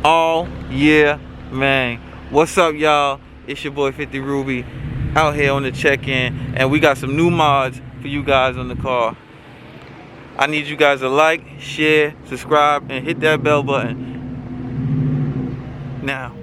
Oh yeah, man. What's up, y'all? It's your boy Fiftyrubie out here on the check-in, and we got some new mods for you guys on the car. I need you guys to like, share, subscribe, and hit that bell button now.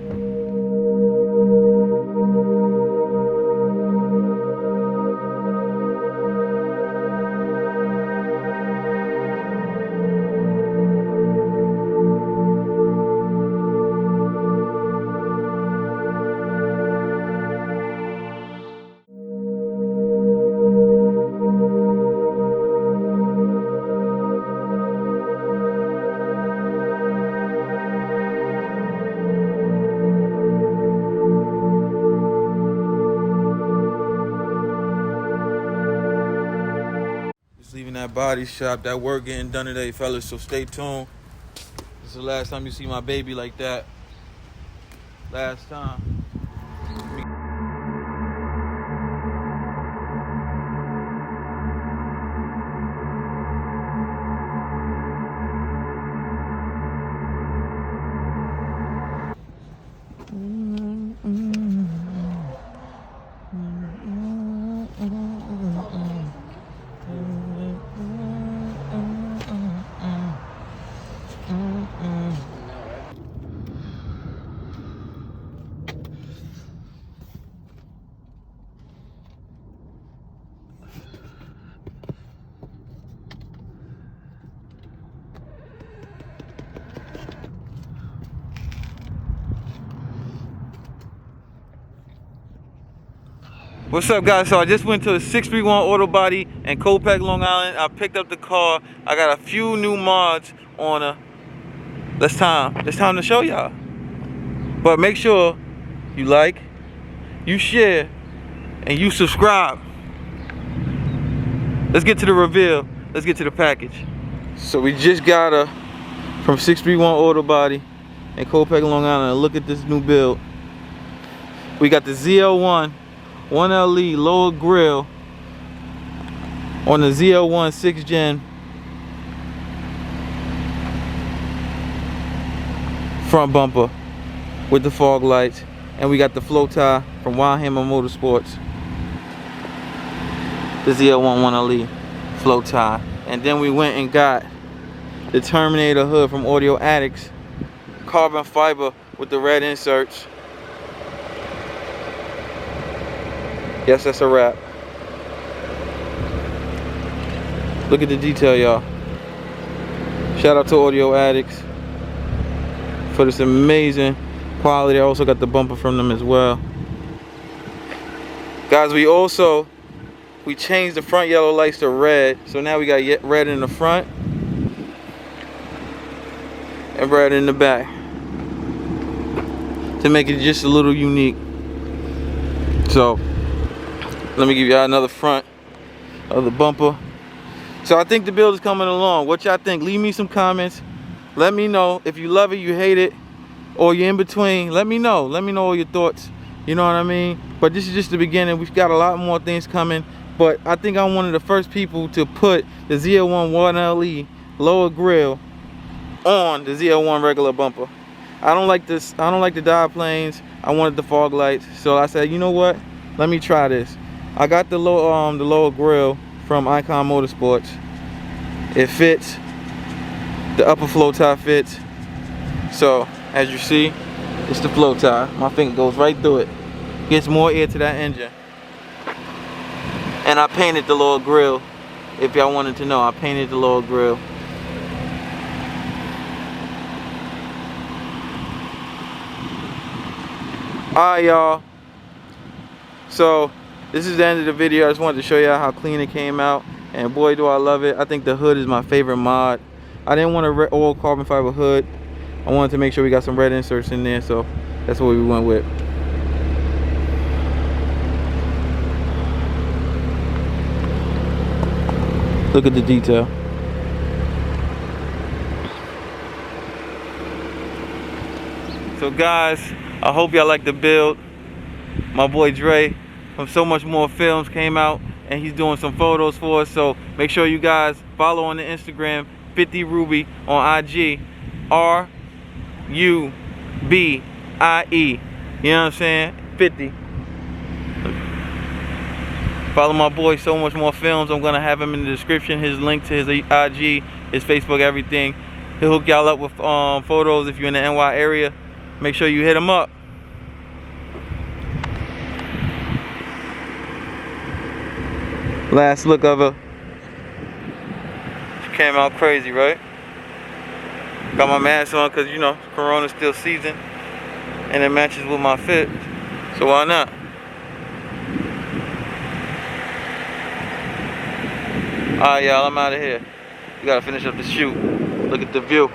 Leaving that body shop, that work getting done today, fellas, so stay tuned. This is the last time you see my baby like that. Last time. What's up, guys? So I just went to 631 Auto Body in Copec, Long Island. I picked up the car. I got a few new mods on her. It's time to show y'all. But make sure you like, you share, and you subscribe. Let's get to the reveal. Let's get to the package. So we just got her from 631 Auto Body in Copec, Long Island. Look at this new build. We got the ZL1 1LE lower grille on the ZL1 6th Gen front bumper with the fog lights, and we got the flow tie from Wildhammer Motorsports, the ZL1 1LE flow tie. And then we went and got the Terminator hood from Audio Addicts, carbon fiber with the red inserts. Yes, that's a wrap. Look at the detail, y'all. Shout out to Audio Addicts for this amazing quality. I also got the bumper from them as well. Guys, we changed the front yellow lights to red. So now we got red in the front and red in the back to make it just a little unique. So let me give y'all another front of the bumper. So I think the build is coming along. What y'all think? Leave me some comments. Let me know if you love it, you hate it, or you're in between. Let me know. Let me know all your thoughts. You know what I mean? But this is just the beginning. We've got a lot more things coming. But I think I'm one of the first people to put the ZL1 1LE lower grille on the ZL1 regular bumper. I don't like this. I don't like the dive planes. I wanted the fog lights. So I said, you know what? Let me try this. I got the lower grille from Icon Motorsports. It fits. The upper flow tie fits. So as you see, it's the flow tie. My finger goes right through it. Gets more air to that engine. And I painted the lower grille. If y'all wanted to know, I painted the lower grille. Alright, y'all. So this is the end of the video. I just wanted to show y'all how clean it came out, and boy do I love it. I think the hood is my favorite mod. I didn't want a all carbon fiber hood. I wanted to make sure we got some red inserts in there, so that's what we went with. Look at the detail. So guys, I hope y'all like the build. My boy Dre from So Much More Films came out and he's doing some photos for us. So make sure you guys follow on the Instagram, Fiftyrubie on IG, You know what I'm saying? 50. Follow my boy, So Much More Films. I'm gonna have him in the description. His link to his IG, his Facebook, everything. He'll hook y'all up with photos if you're in the NY area. Make sure you hit him up. Last look of her. She came out crazy, right? Got my mask on because, you know, Corona's still season. And it matches with my fit. So why not? Alright, y'all, I'm out of here. We gotta finish up the shoot. Look at the view.